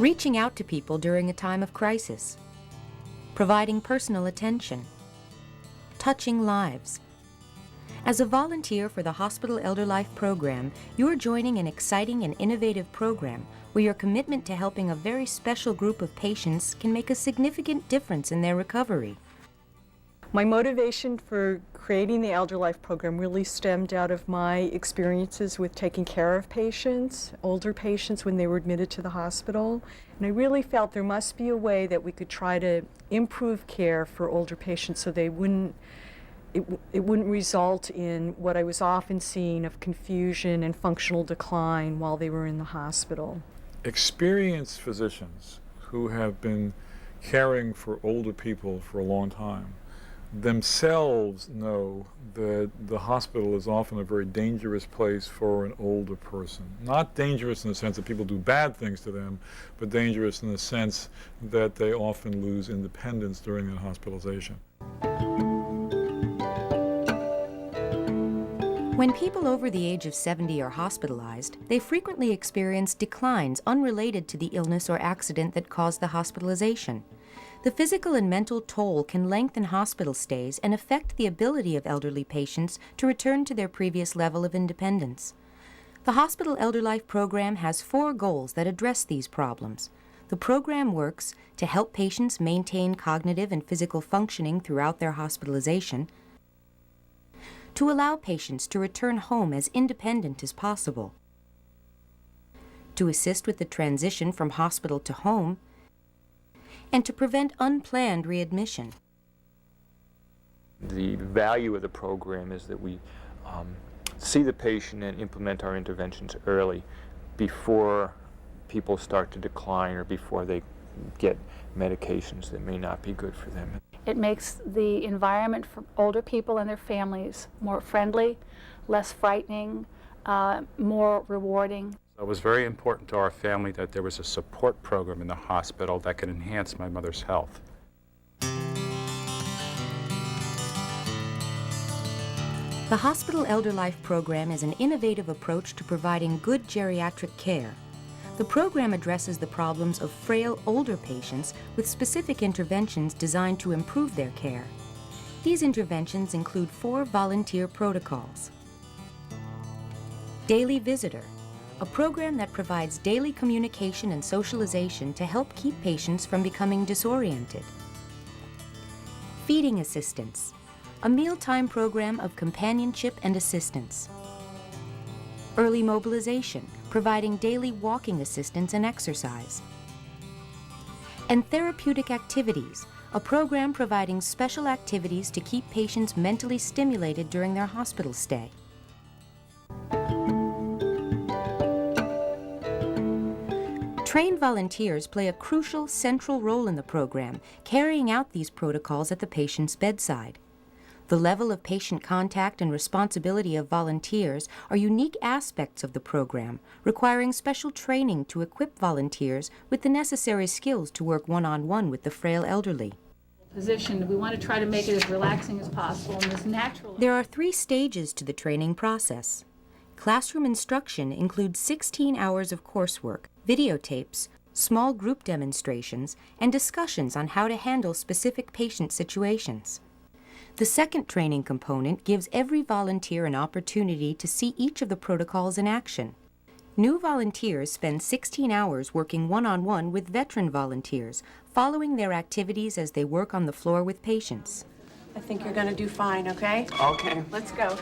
reaching out to people during a time of crisis, providing personal attention, touching lives. As a volunteer for the Hospital ElderLife program, you're joining an exciting and innovative program where your commitment to helping a very special group of patients can make a significant difference in their recovery. My motivation for creating the ElderLife program really stemmed out of my experiences with taking care of patients, older patients, when they were admitted to the hospital. And I really felt there must be a way that we could try to improve care for older patients so they wouldn't it wouldn't result in what I was often seeing of confusion and functional decline while they were in the hospital. Experienced physicians who have been caring for older people for a long time themselves know that the hospital is often a very dangerous place for an older person. Not dangerous in the sense that people do bad things to them, but dangerous in the sense that they often lose independence during that hospitalization. When people over the age of 70 are hospitalized, they frequently experience declines unrelated to the illness or accident that caused the hospitalization. The physical and mental toll can lengthen hospital stays and affect the ability of elderly patients to return to their previous level of independence. The Hospital ElderLife program has 4 goals that address these problems. The program works to help patients maintain cognitive and physical functioning throughout their hospitalization, to allow patients to return home as independent as possible, to assist with the transition from hospital to home, and to prevent unplanned readmission. The value of the program is that we see the patient and implement our interventions early before people start to decline or before they get medications that may not be good for them. It makes the environment for older people and their families more friendly, less frightening, more rewarding. It was very important to our family that there was a support program in the hospital that could enhance my mother's health. The Hospital ElderLife program is an innovative approach to providing good geriatric care. The program addresses the problems of frail older patients with specific interventions designed to improve their care. These interventions include 4 volunteer protocols. Daily Visitor, a program that provides daily communication and socialization to help keep patients from becoming disoriented. Feeding Assistance, a mealtime program of companionship and assistance. Early Mobilization, providing daily walking assistance and exercise. And Therapeutic Activities, a program providing special activities to keep patients mentally stimulated during their hospital stay. Trained volunteers play a crucial central role in the program, carrying out these protocols at the patient's bedside. The level of patient contact and responsibility of volunteers are unique aspects of the program, requiring special training to equip volunteers with the necessary skills to work one-on-one with the frail elderly. Position, we want to try to make it as relaxing as possible and as natural. There are 3 stages to the training process. Classroom instruction includes 16 hours of coursework, videotapes, small group demonstrations, and discussions on how to handle specific patient situations. The second training component gives every volunteer an opportunity to see each of the protocols in action. New volunteers spend 16 hours working one-on-one with veteran volunteers, following their activities as they work on the floor with patients. I think you're going to do fine, okay? Okay. Let's go.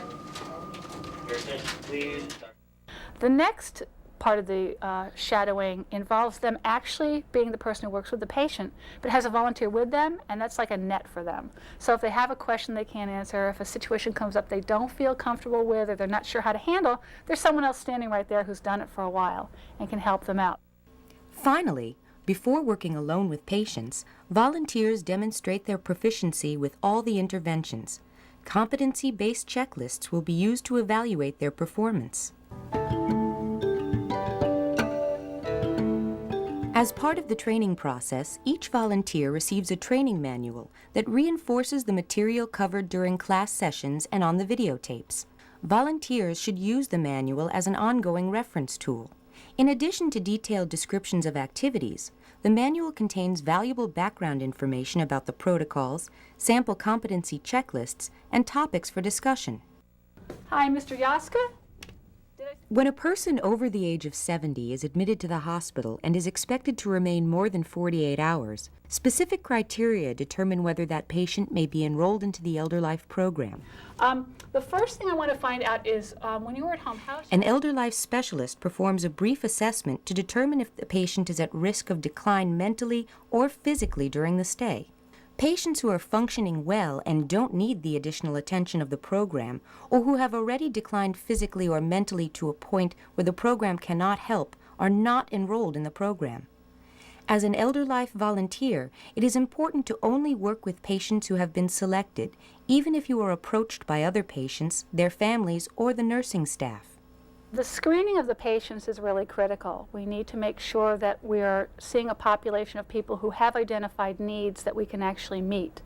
The next part of the shadowing involves them actually being the person who works with the patient, but has a volunteer with them, and that's like a net for them. So if they have a question they can't answer, if a situation comes up they don't feel comfortable with or they're not sure how to handle, there's someone else standing right there who's done it for a while and can help them out. Finally, before working alone with patients, volunteers demonstrate their proficiency with all the interventions. Competency-based checklists will be used to evaluate their performance. As part of the training process, each volunteer receives a training manual that reinforces the material covered during class sessions and on the videotapes. Volunteers should use the manual as an ongoing reference tool. In addition to detailed descriptions of activities, the manual contains valuable background information about the protocols, sample competency checklists, and topics for discussion. Hi, Mr. Yaska? When a person over the age of 70 is admitted to the hospital and is expected to remain more than 48 hours, specific criteria determine whether that patient may be enrolled into the ElderLife program. The first thing I want to find out is when you were at home, An ElderLife specialist performs a brief assessment to determine if the patient is at risk of decline mentally or physically during the stay. Patients who are functioning well and don't need the additional attention of the program, or who have already declined physically or mentally to a point where the program cannot help, are not enrolled in the program. As an ElderLife volunteer, it is important to only work with patients who have been selected, even if you are approached by other patients, their families, or the nursing staff. the screening of the patients is really critical. We need to make sure that we are seeing a population of people who have identified needs that we can actually meet.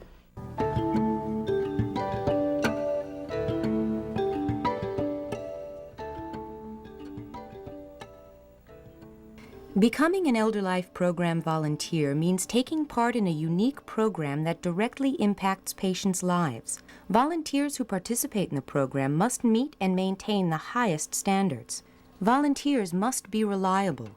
Becoming an ElderLife program volunteer means taking part in a unique program that directly impacts patients' lives. Volunteers who participate in the program must meet and maintain the highest standards. Volunteers must be reliable.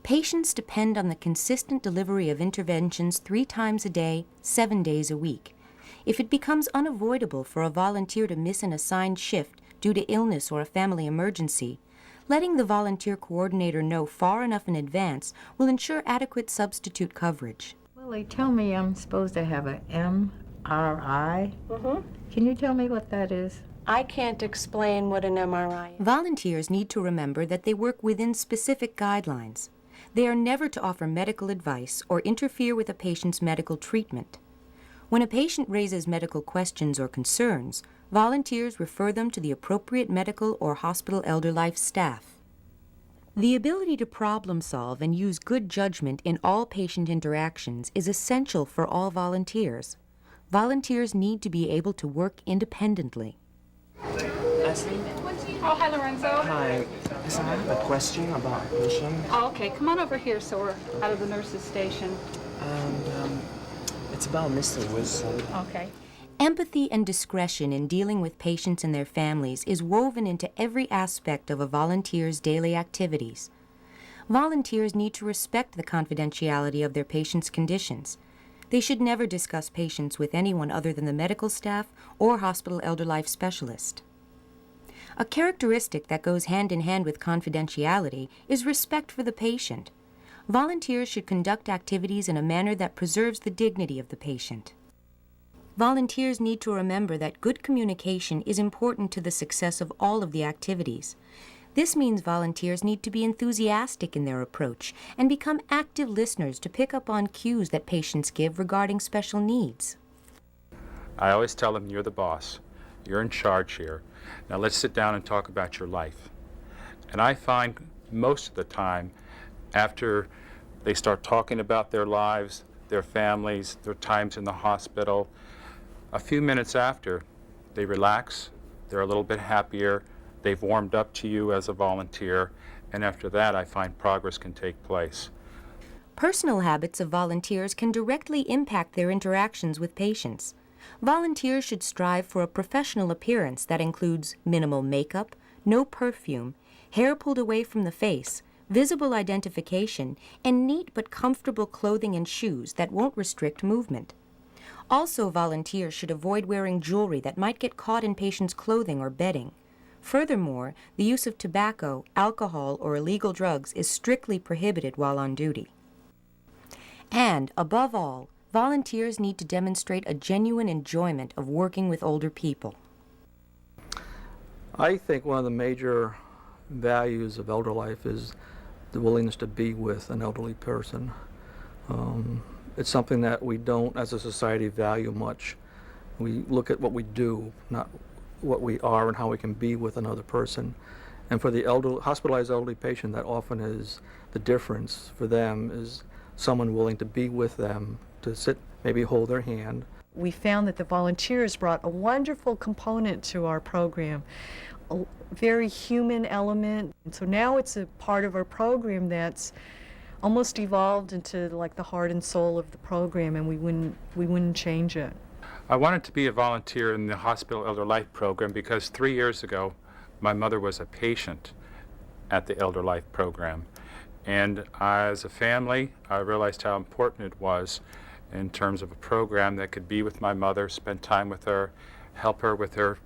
Patients depend on the consistent delivery of interventions 3 times a day, 7 days a week. If it becomes unavoidable for a volunteer to miss an assigned shift due to illness or a family emergency, letting the volunteer coordinator know far enough in advance will ensure adequate substitute coverage. Well, they tell me I'm supposed to have a MRI. Can you tell me what that is? I can't explain what an MRI is. Volunteers need to remember that they work within specific guidelines. They are never to offer medical advice or interfere with a patient's medical treatment. When a patient raises medical questions or concerns, volunteers refer them to the appropriate medical or hospital ElderLife staff. The ability to problem solve and use good judgment in all patient interactions is essential for all volunteers. Volunteers need to be able to work independently. Oh, hi, Lorenzo. Hi. Listen, I have a question about a patient. Oh, okay. Come on over here so we're out of the nurse's station. And it's about Mr. Wilson. Okay. Empathy and discretion in dealing with patients and their families is woven into every aspect of a volunteer's daily activities. Volunteers need to respect the confidentiality of their patients' conditions. They should never discuss patients with anyone other than the medical staff or hospital ElderLife specialist. A characteristic that goes hand in hand with confidentiality is respect for the patient. Volunteers should conduct activities in a manner that preserves the dignity of the patient. Volunteers need to remember that good communication is important to the success of all of the activities. This means volunteers need to be enthusiastic in their approach and become active listeners to pick up on cues that patients give regarding special needs. I always tell them, you're the boss. You're in charge here. Now let's sit down and talk about your life. And I find most of the time, after they start talking about their lives, their families, their times in the hospital, a few minutes after, they relax, they're a little bit happier, they've warmed up to you as a volunteer, and after that I find progress can take place. Personal habits of volunteers can directly impact their interactions with patients. Volunteers should strive for a professional appearance that includes minimal makeup, no perfume, hair pulled away from the face, visible identification, and neat but comfortable clothing and shoes that won't restrict movement. Also, volunteers should avoid wearing jewelry that might get caught in patients' clothing or bedding. Furthermore, the use of tobacco, alcohol, or illegal drugs is strictly prohibited while on duty. And, above all, volunteers need to demonstrate a genuine enjoyment of working with older people. I think one of the major values of ElderLife is the willingness to be with an elderly person. It's something that we don't, as a society, value much. We look at what we do, not what we are and how we can be with another person. And for the hospitalized elderly patient, that often is the difference for them, is someone willing to be with them, to sit, maybe hold their hand. We found that the volunteers brought a wonderful component to our program. a very human element. And so now it's a part of our program that's almost evolved into like the heart and soul of the program, and we wouldn't change it. I wanted to be a volunteer in the hospital ElderLife program because 3 years ago, my mother was a patient at the ElderLife program. And as a family, I realized how important it was in terms of a program that could be with my mother, spend time with her, help her with her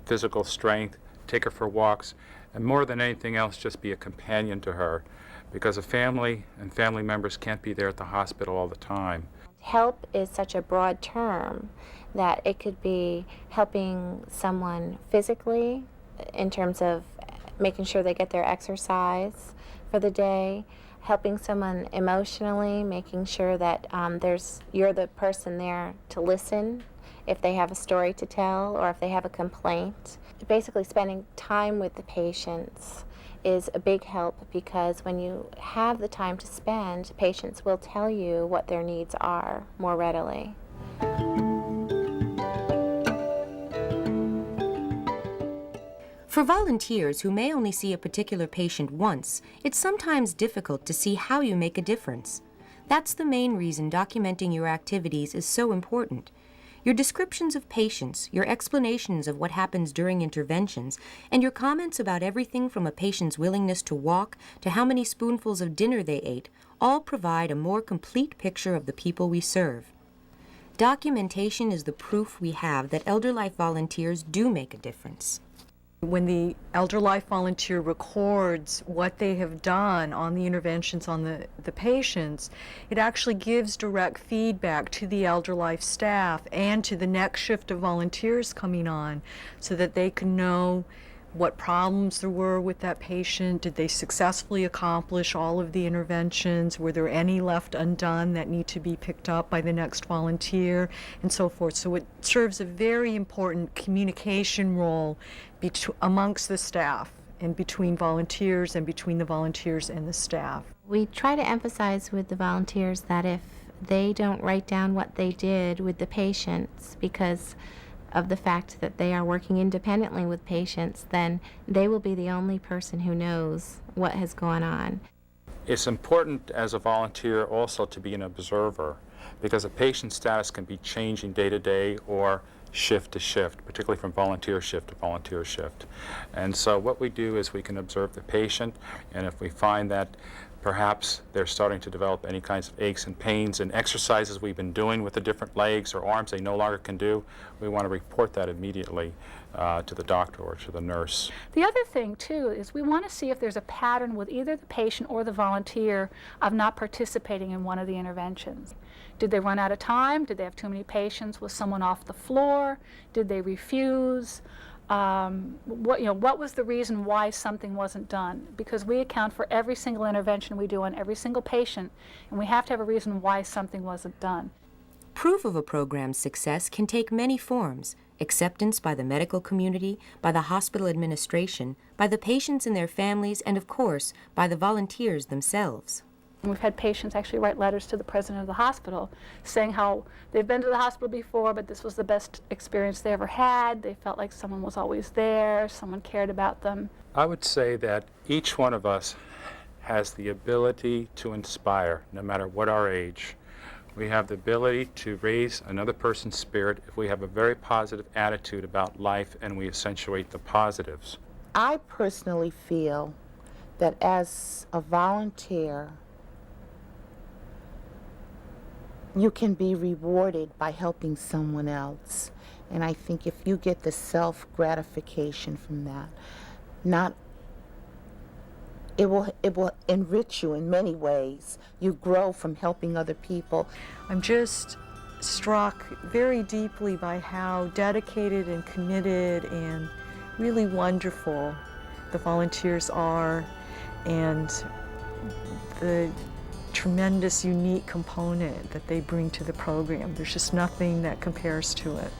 physical strength, take her for walks, and more than anything else, just be a companion to her. Because a family and family members can't be there at the hospital all the time. Help is such a broad term that it could be helping someone physically in terms of making sure they get their exercise for the day, helping someone emotionally, making sure that you're the person there to listen if they have a story to tell or if they have a complaint. Basically, spending time with the patients is a big help, because when you have the time to spend, patients will tell you what their needs are more readily. For volunteers who may only see a particular patient once, it's sometimes difficult to see how you make a difference. That's the main reason documenting your activities is so important. Your descriptions of patients, your explanations of what happens during interventions, and your comments about everything from a patient's willingness to walk to how many spoonfuls of dinner they ate all provide a more complete picture of the people we serve. Documentation is the proof we have that ElderLife volunteers do make a difference. When the ElderLife volunteer records what they have done on the interventions on the patients, it actually gives direct feedback to the ElderLife staff and to the next shift of volunteers coming on, so that they can know what problems there were with that patient. Did they successfully accomplish all of the interventions? Were there any left undone that need to be picked up by the next volunteer, and so forth. So it serves a very important communication role amongst the staff and between volunteers and between the volunteers and the staff. We try to emphasize with the volunteers that if they don't write down what they did with the patients because of the fact that they are working independently with patients, then they will be the only person who knows what has gone on. It's important as a volunteer also to be an observer, because a patient's status can be changing day to day or shift to shift, particularly from volunteer shift to volunteer shift. And so what we do is we can observe the patient, and if we find that perhaps they're starting to develop any kinds of aches and pains and exercises we've been doing with the different legs or arms they no longer can do, we want to report that immediately to the doctor or to the nurse. The other thing, too, is we want to see if there's a pattern with either the patient or the volunteer of not participating in one of the interventions. Did they run out of time? Did they have too many patients? Was someone off the floor? Did they refuse? What was the reason why something wasn't done? Because we account for every single intervention we do on every single patient, and we have to have a reason why something wasn't done. Proof of a program's success can take many forms: acceptance by the medical community, by the hospital administration, by the patients and their families, and of course, by the volunteers themselves. We've had patients actually write letters to the president of the hospital saying how they've been to the hospital before, but this was the best experience they ever had. They felt like someone was always there, someone cared about them. I would say that each one of us has the ability to inspire, no matter what our age. We have the ability to raise another person's spirit if we have a very positive attitude about life and we accentuate the positives. I personally feel that as a volunteer, you can be rewarded by helping someone else. And I think if you get the self-gratification from that, it will enrich you in many ways. You grow from helping other people. I'm just struck very deeply by how dedicated and committed and really wonderful the volunteers are, and the tremendous unique component that they bring to the program. There's just nothing that compares to it.